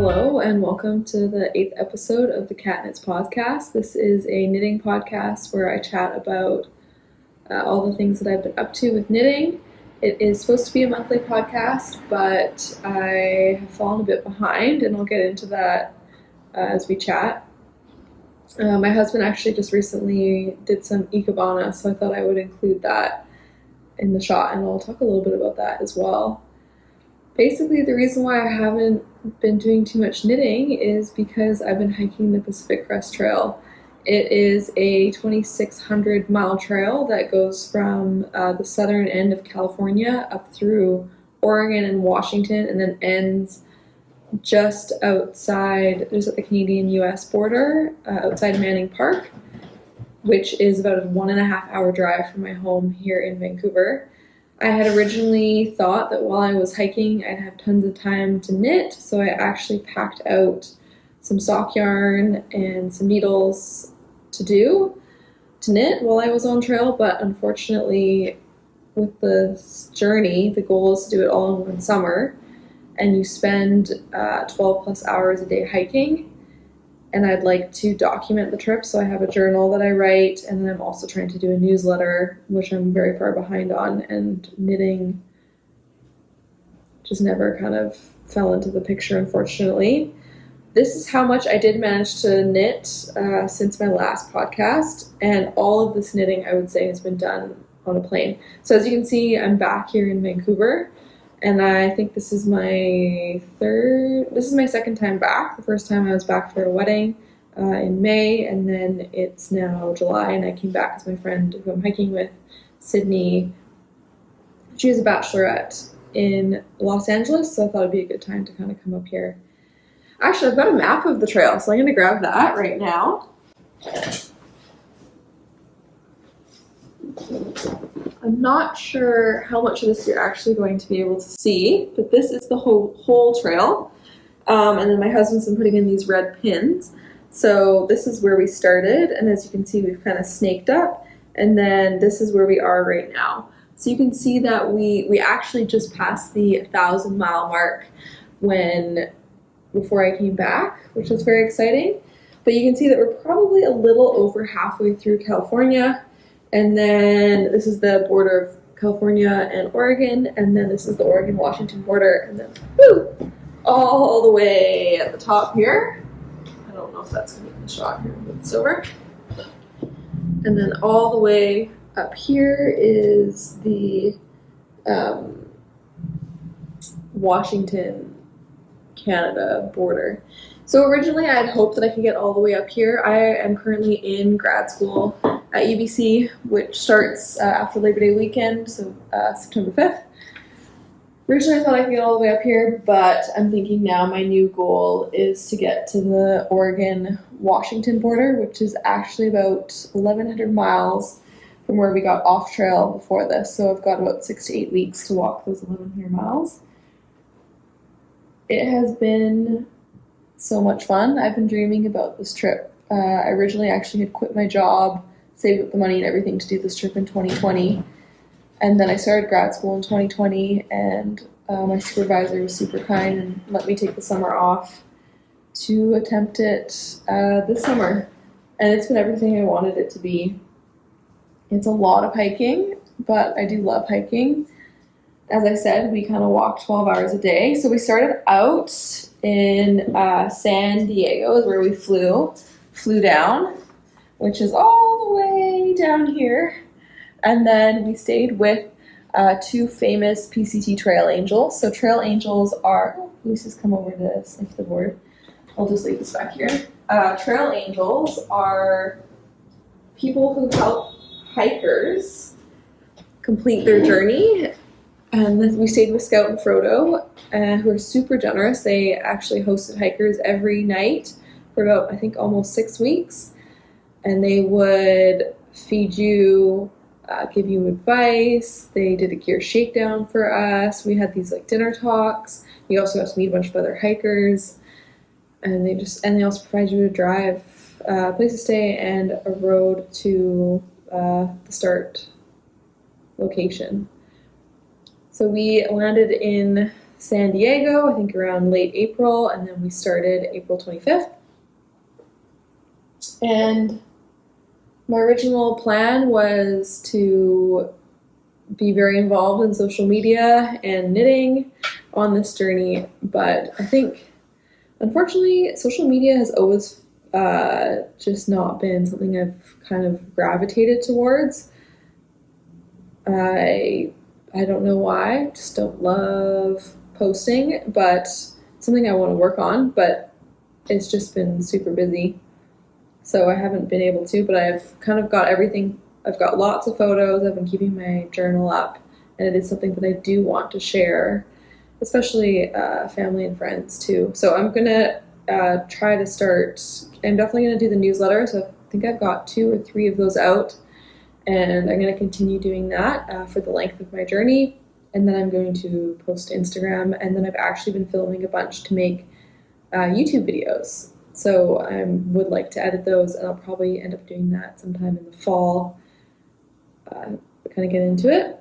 Hello and welcome to the 8th episode of the Cat Knits podcast. This is a knitting podcast where I chat about all the things that I've been up to with knitting. It is supposed to be a monthly podcast, but I have fallen a bit behind, and I'll get into that as we chat. My husband actually just recently did some ikebana, so I thought I would include that in the shot, and I'll talk a little bit about that as well. Basically, the reason why I haven't been doing too much knitting is because I've been hiking the Pacific Crest Trail. It is a 2,600 mile trail that goes from the southern end of California up through Oregon and Washington, and then ends just outside, just at the Canadian-US border, outside Manning Park, which is about a 1.5 hour drive from my home here in Vancouver. I had originally thought that while I was hiking, I'd have tons of time to knit, so I actually packed out some sock yarn and some needles to knit while I was on trail, but unfortunately with this journey, the goal is to do it all in one summer, and you spend 12 plus hours a day hiking, and I'd like to document the trip, so I have a journal that I write, and then I'm also trying to do a newsletter, which I'm very far behind on, and knitting just never kind of fell into the picture, unfortunately. This is how much I did manage to knit since my last podcast, and all of this knitting, I would say, has been done on a plane. So as you can see, I'm back here in Vancouver, and I think this is my second time back. The first time I was back for a wedding in May, and then it's now July, and I came back with my friend who I'm hiking with, Sydney. She was a bachelorette in Los Angeles, so I thought it'd be a good time to kind of come up here. Actually, I've got a map of the trail, so I'm going to grab that right now. I'm not sure how much of this you're actually going to be able to see, but this is the whole trail. And then my husband's been putting in these red pins. So this is where we started, and as you can see, we've kind of snaked up, and then this is where we are right now. So you can see that we actually just passed the 1,000 mile mark before I came back, which was very exciting. But you can see that we're probably a little over halfway through California. And then this is the border of California and Oregon, and then this is the Oregon-Washington border, and then all the way at the top here. I don't know if that's going to be in the shot here, move this over. And then all the way up here is the Washington, Canada border. So originally I had hoped that I could get all the way up here. I am currently in grad school at UBC, which starts after Labor Day weekend, so September 5th. Originally I thought I could get all the way up here, but I'm thinking now my new goal is to get to the Oregon-Washington border, which is actually about 1,100 miles from where we got off trail before this. So I've got about 6 to 8 weeks to walk those 1,100 miles. It has been so much fun. I've been dreaming about this trip. I originally actually had quit my job, saved up the money and everything to do this trip in 2020. And then I started grad school in 2020, and my supervisor was super kind and let me take the summer off to attempt it this summer. And it's been everything I wanted it to be. It's a lot of hiking, but I do love hiking. As I said, we kind of walked 12 hours a day. So we started out in San Diego is where we flew down, which is all the way down here. And then we stayed with two famous PCT trail angels. So trail angels are, let's just come over to sniff the board. I'll just leave this back here. Trail angels are people who help hikers complete their journey. And then we stayed with Scout and Frodo, who are super generous. They actually hosted hikers every night for about, I think, almost 6 weeks. And they would feed you, give you advice. They did a gear shakedown for us. We had these like dinner talks. We also got to meet a bunch of other hikers. And they also provide you a drive, place to stay, and a road to the start location. So we landed in San Diego, I think around late April, and then we started April 25th. And my original plan was to be very involved in social media and knitting on this journey, but I think, unfortunately, social media has always just not been something I've kind of gravitated towards. I don't know why, I just don't love posting, but it's something I want to work on, but it's just been super busy. So I haven't been able to, but I've kind of got everything. I've got lots of photos. I've been keeping my journal up, and it is something that I do want to share, especially family and friends too. So I'm going to try to start. I'm definitely going to do the newsletter. So I think I've got 2 or 3 of those out, and I'm going to continue doing that for the length of my journey. And then I'm going to post to Instagram, and then I've actually been filming a bunch to make YouTube videos. So I would like to edit those, and I'll probably end up doing that sometime in the fall, kind of get into it.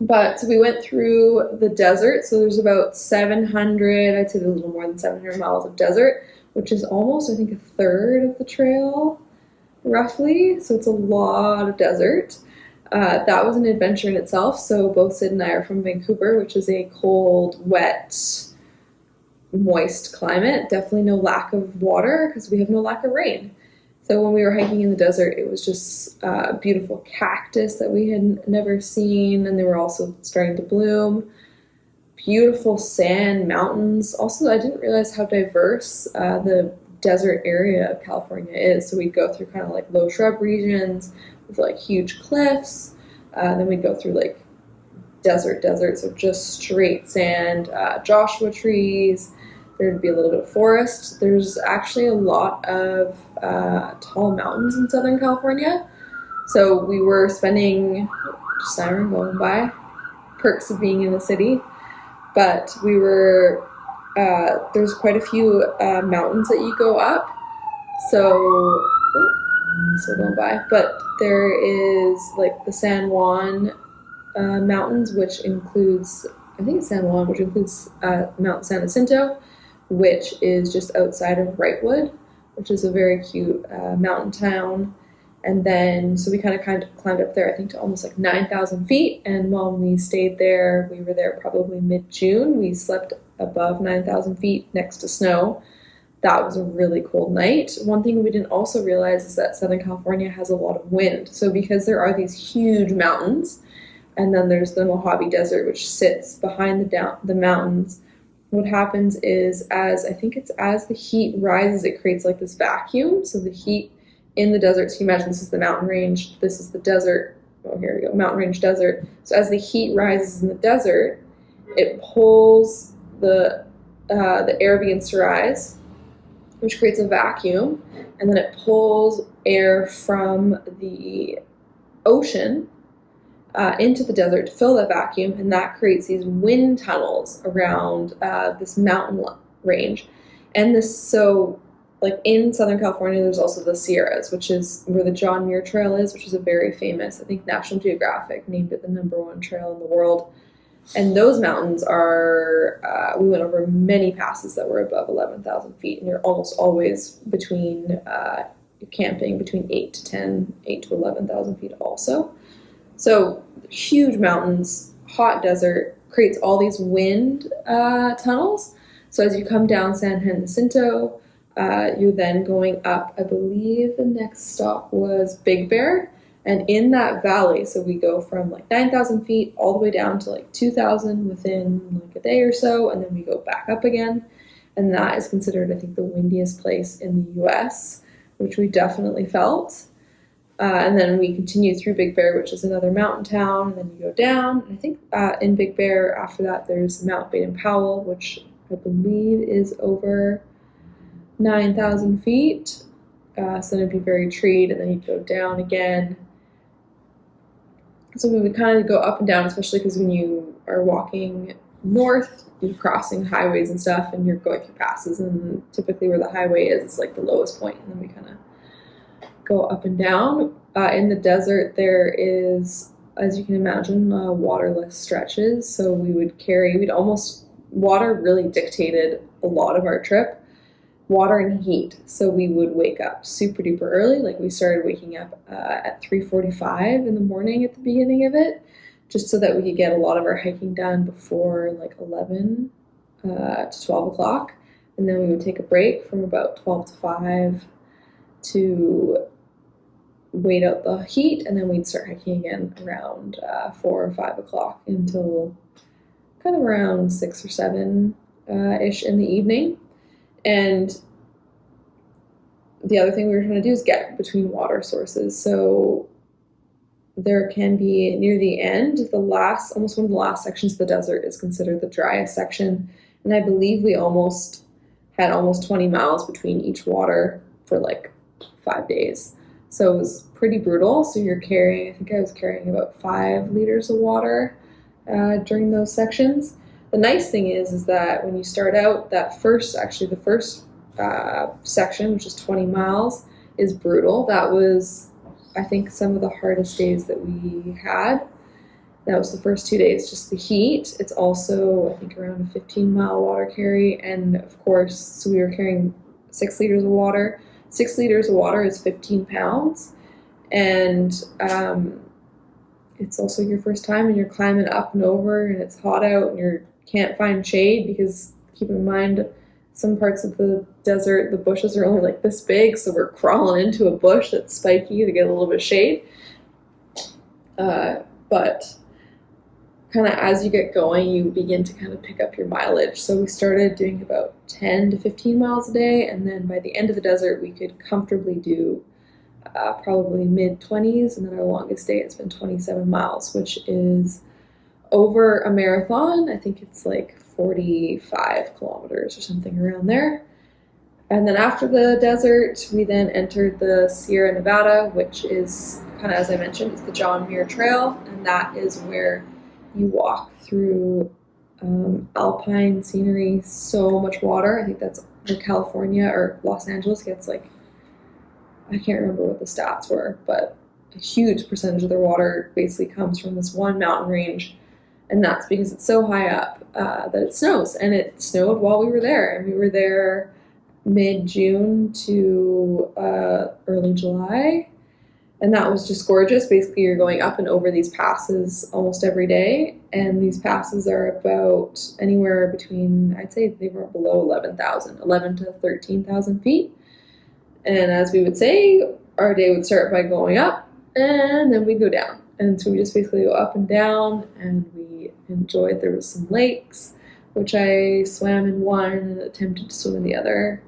But we went through the desert, so there's about 700, I'd say there's a little more than 700 miles of desert, which is almost, I think, a third of the trail, roughly. So it's a lot of desert. That was an adventure in itself. So both Sid and I are from Vancouver, which is a cold, wet, moist climate. Definitely no lack of water because we have no lack of rain. So when we were hiking in the desert, it was just beautiful cactus that we had never seen, and they were also starting to bloom. Beautiful sand, mountains. Also, I didn't realize how diverse the desert area of California is. So we'd go through kind of like low shrub regions with like huge cliffs. Then we'd go through like desert, so just straight sand, Joshua trees. There'd be a little bit of forest. There's actually a lot of tall mountains in Southern California. So we were spending, just siren going by, perks of being in the city. But we were, there's quite a few mountains that you go up. So, still going by. But there is like the San Juan mountains, which includes, I think it's San Juan, which includes Mount San Jacinto, which is just outside of Wrightwood, which is a very cute mountain town. And then, so we kind of climbed up there, I think, to almost like 9,000 feet. And while we stayed there, we were there probably mid-June. We slept above 9,000 feet next to snow. That was a really cold night. One thing we didn't also realize is that Southern California has a lot of wind. So because there are these huge mountains, and then there's the Mojave Desert, which sits behind the mountains, what happens is as the heat rises, it creates like this vacuum. So the heat in the desert, so you imagine this is the mountain range, this is the desert, oh here we go, mountain range desert. So as the heat rises in the desert, it pulls the air begins to rise, which creates a vacuum, and then it pulls air from the ocean into the desert to fill that vacuum, and that creates these wind tunnels around this mountain range. And this, so like in Southern California, there's also the Sierras, which is where the John Muir Trail is, which is a very famous, I think National Geographic named it the #1 trail in the world. And those mountains are, we went over many passes that were above 11,000 feet, and you're almost always between, camping between 8 to 11,000 feet also. So huge mountains, hot desert, creates all these wind tunnels. So as you come down San Jacinto, you're then going up, I believe the next stop was Big Bear. And in that valley, so we go from like 9,000 feet all the way down to like 2,000 within like a day or so, and then we go back up again. And that is considered, I think, the windiest place in the US, which we definitely felt. And then we continue through Big Bear, which is another mountain town, and then you go down. And I think in Big Bear, after that, there's Mount Baden-Powell, which I believe is over 9,000 feet. So then it'd be very treed, and then you'd go down again. So we would kind of go up and down, especially because when you are walking north, you're crossing highways and stuff, and you're going through passes, and typically where the highway is like the lowest point, and then we kind of go up and down. In the desert, there is as you can imagine, waterless stretches. So water really dictated a lot of our trip. Water and heat. So we would wake up super duper early. Like we started waking up at 3:45 in the morning at the beginning of it, just so that we could get a lot of our hiking done before like 11 to 12 o'clock. And then we would take a break from about 12 to 5 to wait out the heat, and then we'd start hiking again around 4 or 5 o'clock until kind of around 6 or 7 ish in the evening. And the other thing we were trying to do is get between water sources. So there can be, near the end, almost one of the last sections of the desert is considered the driest section. And I believe we had almost 20 miles between each water for like 5 days. So it was pretty brutal. So I think I was carrying about 5 liters of water during those sections. The nice thing is that when you start out, the first section, which is 20 miles, is brutal. That was, I think, some of the hardest days that we had. That was the first 2 days, just the heat. It's also, I think, around a 15-mile water carry. And of course, so we were carrying 6 liters of water. 6 liters of water is 15 pounds. And it's also your first time, and you're climbing up and over, and it's hot out, and you can't find shade because, keep in mind, some parts of the desert, the bushes are only like this big, so we're crawling into a bush that's spiky to get a little bit of shade. But kind of as you get going, you begin to kind of pick up your mileage. So we started doing about 10 to 15 miles a day, and then by the end of the desert, we could comfortably do probably mid-20s, and then our longest day has been 27 miles, which is over a marathon. I think it's like 45 kilometers or something around there. And then after the desert, we then entered the Sierra Nevada, which is kind of, as I mentioned, it's the John Muir Trail, and that is where you walk through alpine scenery, so much water. I think that's where California or Los Angeles gets like, I can't remember what the stats were, but a huge percentage of their water basically comes from this one mountain range. And that's because it's so high up that it snows. And it snowed while we were there. And we were there mid-June to early July. And that was just gorgeous. Basically, you're going up and over these passes almost every day. And these passes are about anywhere between, I'd say they were below 11 to 13,000 feet. And as we would say, our day would start by going up, and then we'd go down. And so we just basically go up and down, and we enjoyed, there was some lakes, which I swam in one and attempted to swim in the other.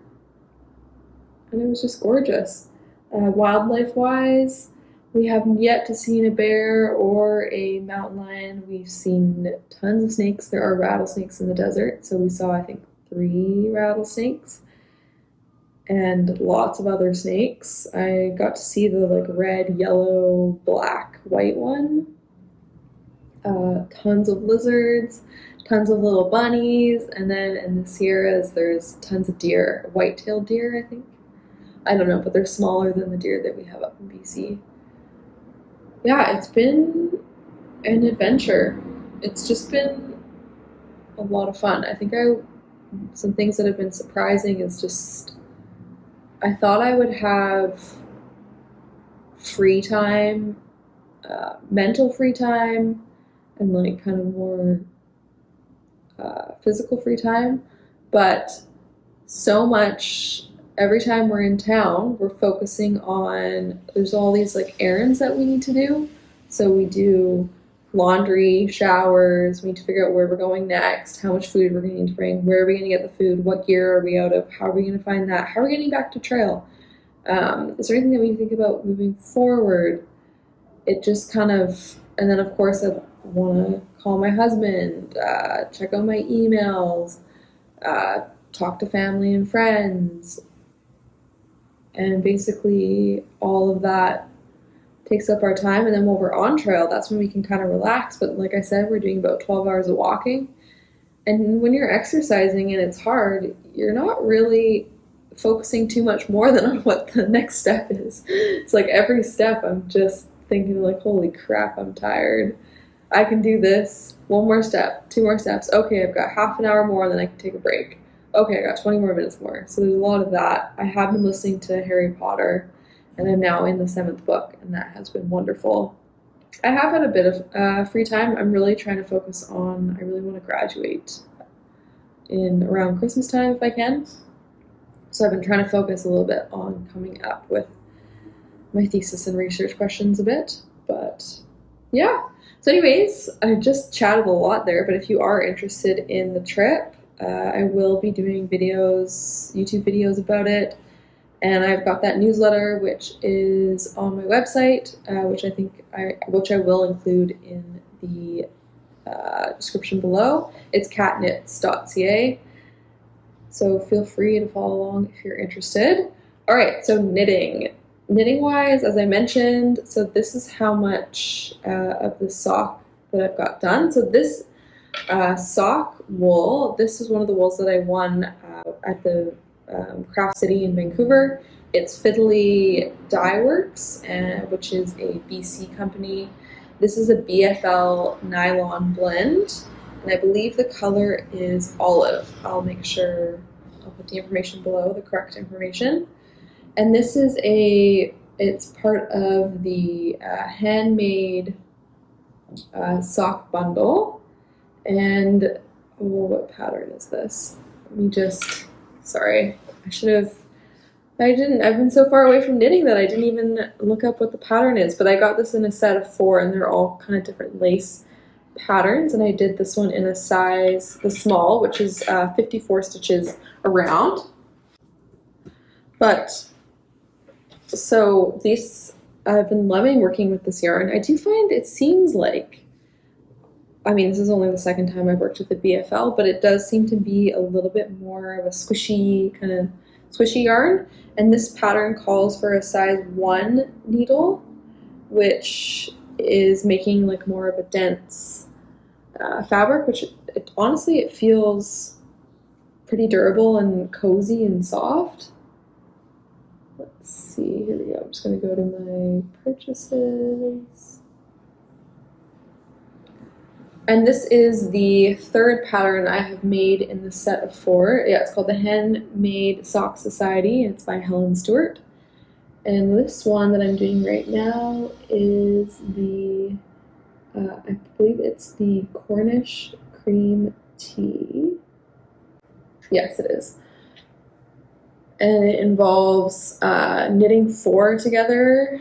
And it was just gorgeous. Wildlife-wise, we haven't yet to seen a bear or a mountain lion. We've seen tons of snakes. There are rattlesnakes in the desert, so we saw, I think, 3 rattlesnakes. And lots of other snakes. I got to see the like red, yellow, black, white one. Tons of lizards, tons of little bunnies, and then in the Sierras there's tons of deer, white-tailed deer, I think. I don't know, but they're smaller than the deer that we have up in BC. Yeah, it's been an adventure. It's just been a lot of fun. I think some things that have been surprising is just, I thought I would have free time, mental free time, and like kind of more physical free time, but so much, every time we're in town, we're focusing on, there's all these like errands that we need to do. So we do laundry, showers, we need to figure out where we're going next, how much food we're going to need to bring, where are we going to get the food, what gear are we out of, how are we going to find that, how are we getting back to trail? Is there anything that we think about moving forward? It just kind of, and then of course I want to call my husband, check out my emails, talk to family and friends, and basically all of that takes up our time. And then when we're on trail, that's when we can kind of relax. But like I said, we're doing about 12 hours of walking. And when you're exercising and it's hard, you're not really focusing too much more than on what the next step is. It's like every step I'm just thinking like, holy crap, I'm tired. I can do this. One more step, 2 more steps. Okay, I've got half an hour more, and then I can take a break. Okay, I got 20 more minutes more. So there's a lot of that. I have been listening to Harry Potter, and I'm now in the 7th book, and that has been wonderful. I have had a bit of free time. I'm really trying to focus on, I really want to graduate in around Christmas time if I can. So I've been trying to focus a little bit on coming up with my thesis and research questions a bit. But yeah. So anyways, I just chatted a lot there, but if you are interested in the trip, I will be doing videos, YouTube videos about it. And I've got that newsletter, which is on my website, which I will include in the description below. It's catknits.ca. So feel free to follow along if you're interested. All right, so knitting. Knitting-wise, as I mentioned, so this is how much of the sock that I've got done. So this sock wool, this is one of the wools that I won at the Craft City in Vancouver. It's Fidley Dyeworks, which is a BC company. This is a BFL nylon blend, and I believe the color is olive. I'll make sure I'll put the information below, the correct information. And this is it's part of the Handmade sock bundle. And what pattern is this? Let me just, sorry, I've been so far away from knitting that I didn't even look up what the pattern is, but I got this in a set of 4, and they're all kind of different lace patterns, and I did this one in a size, the small, which is 54 stitches around. But, so I've been loving working with this yarn. I do find it seems like, I mean, this is only the 2nd time I've worked with the BFL, but it does seem to be a little bit more of a squishy yarn. And this pattern calls for a size 1 needle, which is making like more of a dense fabric, which honestly it feels pretty durable and cozy and soft. Let's see, here we go. I'm just going to go to my purchases. And this is the 3rd pattern I have made in the set of 4. Yeah, it's called the Handmade Sock Society. It's by Helen Stewart. And this one that I'm doing right now is the, I believe it's the Cornish cream tea. Yes, it is. And it involves knitting 4 together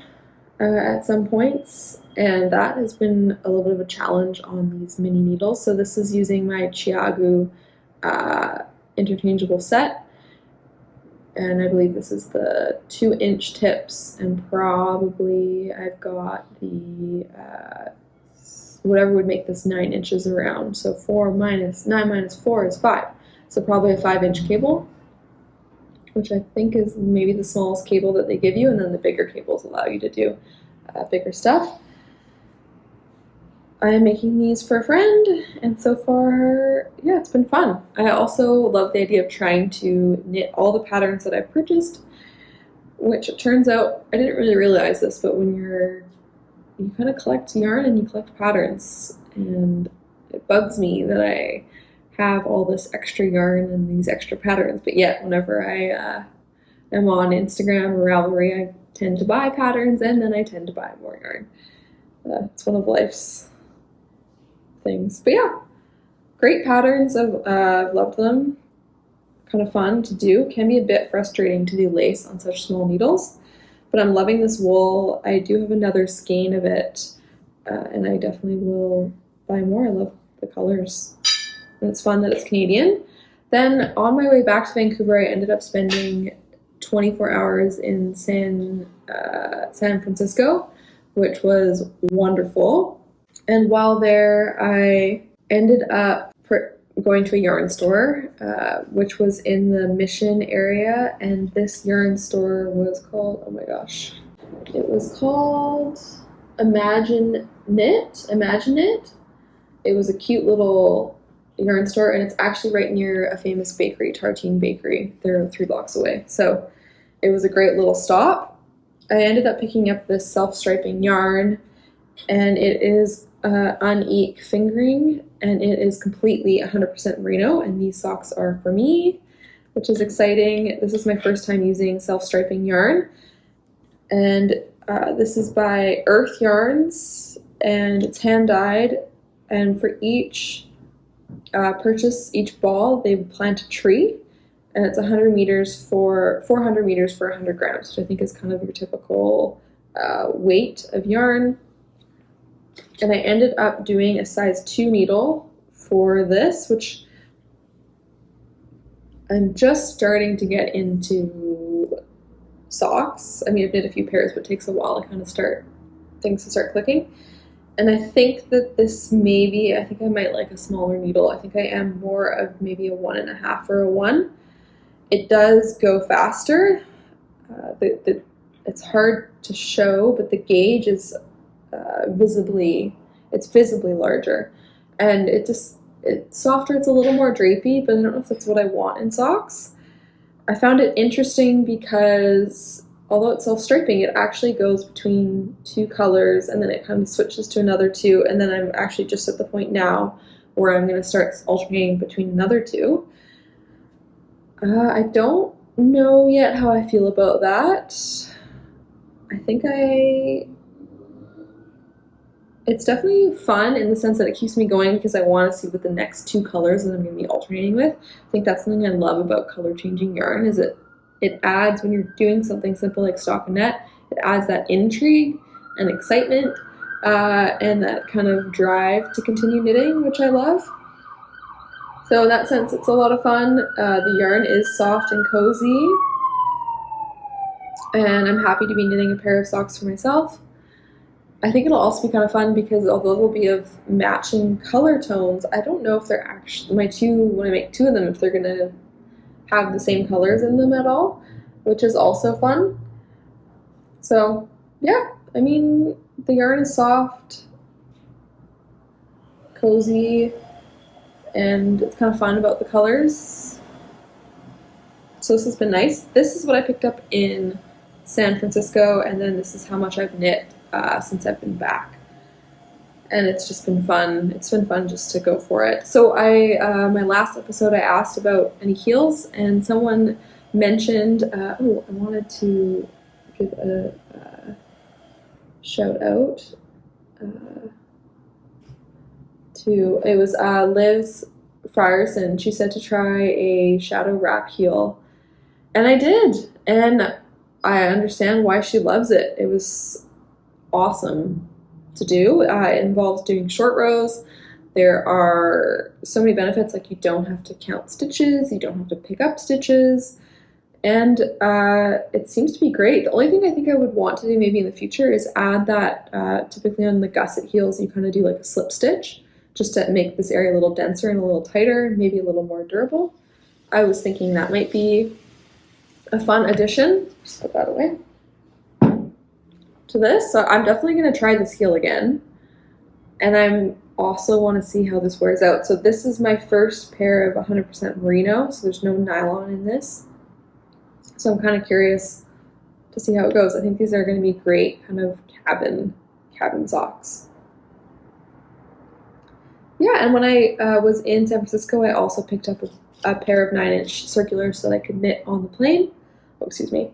at some points. And that has been a little bit of a challenge on these mini needles. So this is using my Chiagu interchangeable set. And I believe this is the 2-inch tips, and probably I've got the, whatever would make this 9 inches around. So 9 minus 4 is 5. So probably a 5-inch cable, which I think is maybe the smallest cable that they give you, and then the bigger cables allow you to do bigger stuff. I am making these for a friend, and so far, yeah, it's been fun. I also love the idea of trying to knit all the patterns that I've purchased, which it turns out, I didn't really realize this, but when you kind of collect yarn and you collect patterns, and it bugs me that I have all this extra yarn and these extra patterns, but yet whenever I am on Instagram or Ravelry, I tend to buy patterns, and then I tend to buy more yarn. It's one of life's things. But yeah, great patterns. I've loved them. Kind of fun to do. Can be a bit frustrating to do lace on such small needles, but I'm loving this wool. I do have another skein of it, and I definitely will buy more. I love the colors, and it's fun that it's Canadian. Then on my way back to Vancouver, I ended up spending 24 hours in San Francisco, which was wonderful. And while there, I ended up going to a yarn store, which was in the Mission area, and this yarn store was called, oh my gosh, it was called Imagine Knit. It was a cute little yarn store, and it's actually right near a famous bakery, Tartine Bakery. They're 3 blocks away, so it was a great little stop. I ended up picking up this self-striping yarn, and it is uneek fingering, and it is completely 100% merino, and these socks are for me, which is exciting. This is my first time using self-striping yarn, and this is by Earth Yarns, and it's hand dyed, and for each purchase, each ball, they plant a tree, and it's 100 meters for 400 meters for 100 grams, which I think is kind of your typical weight of yarn. And I ended up doing a size 2 needle for this, which I'm just starting to get into socks. I mean, I've knit a few pairs, but it takes a while to kind of start things to start clicking. And I think that this maybe, I think I might like a smaller needle. I think I am more of maybe a 1.5 or a 1. It does go faster. It's hard to show, but the gauge is visibly larger, and it's softer. It's a little more drapey, but I don't know if that's what I want in socks. I found it interesting because although it's self-striping, it actually goes between 2 colors, and then it kind of switches to another 2, and then I'm actually just at the point now where I'm going to start alternating between another 2. I don't know yet how I feel about that. I think it's definitely fun in the sense that it keeps me going because I want to see what the next 2 colors that I'm going to be alternating with. I think that's something I love about color changing yarn, is it adds, when you're doing something simple like stockinette, it adds that intrigue and excitement and that kind of drive to continue knitting, which I love. So in that sense, it's a lot of fun. The yarn is soft and cozy, and I'm happy to be knitting a pair of socks for myself. I think it'll also be kind of fun because although they'll be of matching color tones, I don't know if they're actually, when I make 2 of them, if they're going to have the same colors in them at all, which is also fun. So yeah, I mean, the yarn is soft, cozy, and it's kind of fun about the colors. So this has been nice. This is what I picked up in San Francisco, and then this is how much I've knit since I've been back. And it's just been fun. It's been fun just to go for it. So my last episode I asked about any heels, and someone mentioned, I wanted to give a shout out it was Liz Frierson. She said to try a shadow wrap heel, and I did, and I understand why she loves it. It was awesome to do. It involves doing short rows. There are so many benefits, like you don't have to count stitches, you don't have to pick up stitches, and it seems to be great. The only thing I think I would want to do maybe in the future is add that typically on the gusset heels you kind of do like a slip stitch, just to make this area a little denser and a little tighter, maybe a little more durable. I was thinking that might be a fun addition. Just put that away. To this, so I'm definitely going to try this heel again, and I'm also want to see how this wears out. So this is my first pair of 100% merino, so there's no nylon in this, so I'm kind of curious to see how it goes. I think these are going to be great kind of cabin socks. Yeah, and when I was in San Francisco, I also picked up a pair of 9-inch circulars so that I could knit on the plane. Oh, excuse me.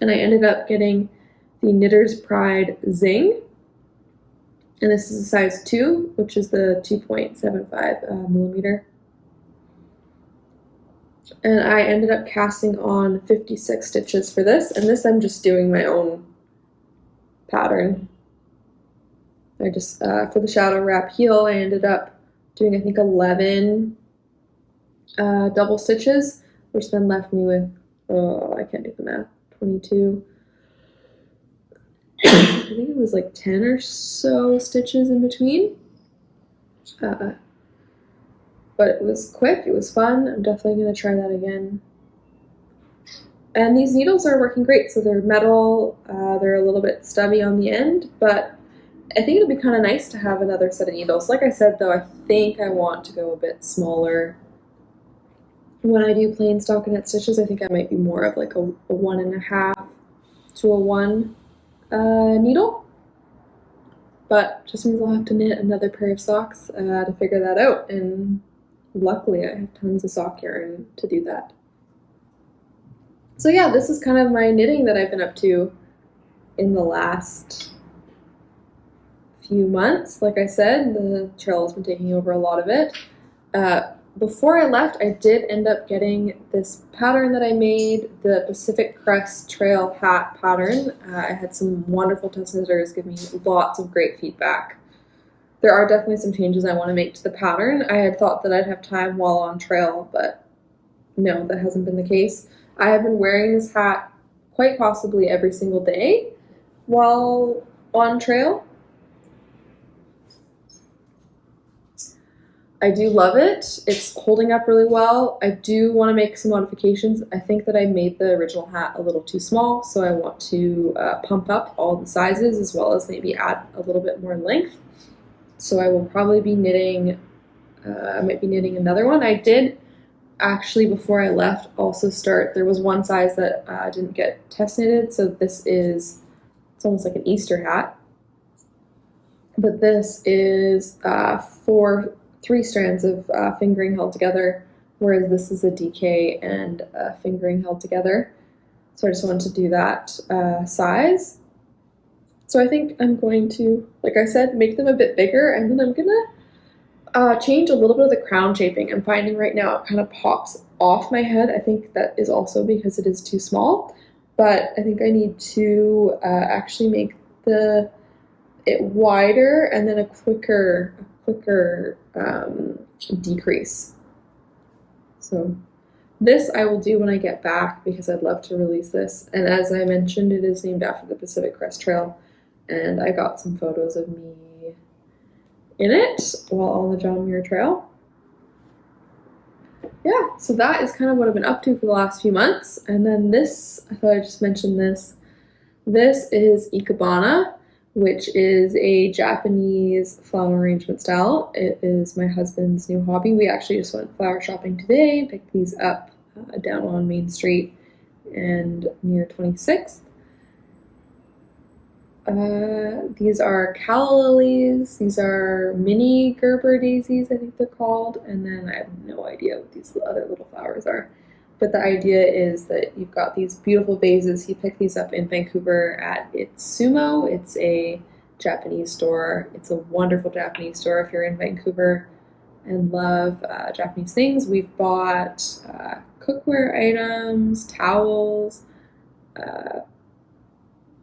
And I ended up getting the Knitter's Pride Zing, and this is a size 2, which is the 2.75 millimeter. And I ended up casting on 56 stitches for this, and this I'm just doing my own pattern. I just, for the shadow wrap heel, I ended up doing, I think, 11 double stitches, which then left me with, I can't do the math, 22. I think it was like 10 or so stitches in between. But it was quick, it was fun. I'm definitely going to try that again. And these needles are working great. So they're metal, they're a little bit stubby on the end, but I think it'll be kind of nice to have another set of needles. Like I said, though, I think I want to go a bit smaller. When I do plain stockinette stitches, I think I might be more of like a 1.5 to a one needle, but just means I'll have to knit another pair of socks to figure that out, and luckily I have tons of sock yarn to do that. So yeah, this is kind of my knitting that I've been up to in the last few months. Like I said, the trail has been taking over a lot of it. Before I left, I did end up getting this pattern that I made, the Pacific Crest Trail hat pattern. I had some wonderful test knitters give me lots of great feedback. There are definitely some changes I want to make to the pattern. I had thought that I'd have time while on trail, but no, that hasn't been the case. I have been wearing this hat quite possibly every single day while on trail. I do love it. It's holding up really well. I do want to make some modifications. I think that I made the original hat a little too small, so I want to pump up all the sizes as well as maybe add a little bit more length. So I will probably be knitting, I might be knitting another one. I did actually, before I left, also start, there was one size that didn't get test knitted, so this is, it's almost like an Easter hat. But this is three strands of fingering held together, whereas this is a DK and fingering held together. So I just wanted to do that size. So I think I'm going to, like I said, make them a bit bigger, and then I'm gonna change a little bit of the crown shaping. I'm finding right now it kind of pops off my head. I think that is also because it is too small, but I think I need to actually make it wider and then a quicker decrease. So this I will do when I get back because I'd love to release this. And as I mentioned, it is named after the Pacific Crest Trail, and I got some photos of me in it while on the John Muir Trail. Yeah, so that is kind of what I've been up to for the last few months. And then this, I thought I'd just mention this. This is Ikebana, which is a Japanese flower arrangement style. It is my husband's new hobby. We actually just went flower shopping today, picked these up down on Main Street and near 26th. These are calla lilies. These are mini Gerber daisies, I think they're called. And then I have no idea what these other little flowers are. But the idea is that you've got these beautiful vases. He picked these up in Vancouver at Itsumo. It's a Japanese store. It's a wonderful Japanese store if you're in Vancouver and love Japanese things. We've bought cookware items, towels.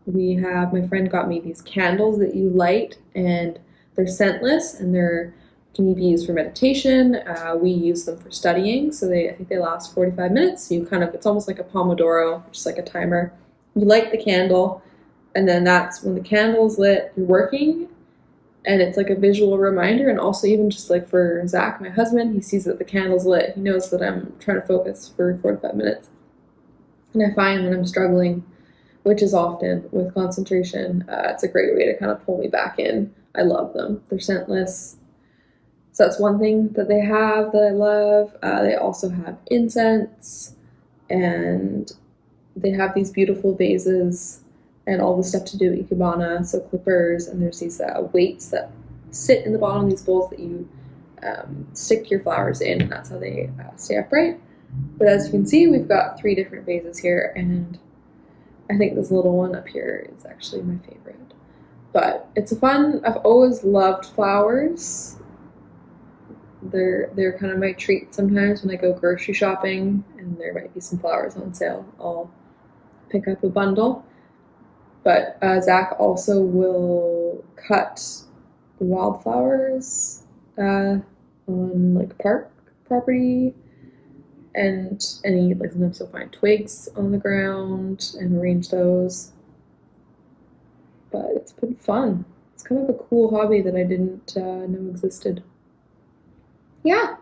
My friend got me these candles that you light, and they're scentless, and they're can be used for meditation. We use them for studying, so I think they last 45 minutes. So it's almost like a Pomodoro, just like a timer. You light the candle, and then that's when the candle's lit, you're working, and it's like a visual reminder. And also even just like for Zach, my husband, he sees that the candle's lit. He knows that I'm trying to focus for 45 minutes. And I find when I'm struggling, which is often with concentration, it's a great way to kind of pull me back in. I love them. They're scentless. So that's one thing that they have that I love. They also have incense, and they have these beautiful vases and all the stuff to do with Ikebana, so clippers, and there's these weights that sit in the bottom of these bowls that you stick your flowers in, and that's how they stay upright. But as you can see, we've got 3 different vases here, and I think this little one up here is actually my favorite. But it's I've always loved flowers. They're kind of my treat sometimes when I go grocery shopping and there might be some flowers on sale. I'll pick up a bundle. But Zach also will cut wildflowers on like park property, and sometimes he'll find twigs on the ground and arrange those. But it's been fun. It's kind of a cool hobby that I didn't know existed. Yeah.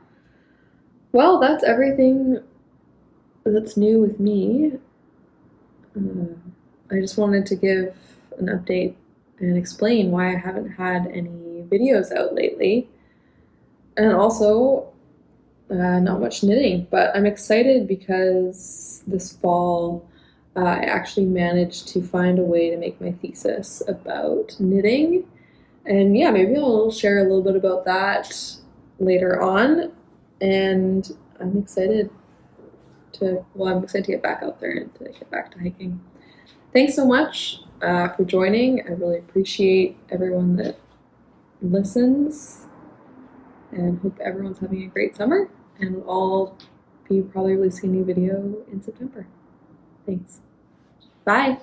Well, that's everything that's new with me. I just wanted to give an update and explain why I haven't had any videos out lately. And also, not much knitting, but I'm excited because this fall I actually managed to find a way to make my thesis about knitting. And yeah, maybe I'll share a little bit about that later on. And I'm excited I'm excited to get back out there and to get back to hiking. Thanks so much for joining. I really appreciate everyone that listens and hope everyone's having a great summer. And I'll be probably releasing a new video in September. Thanks. Bye.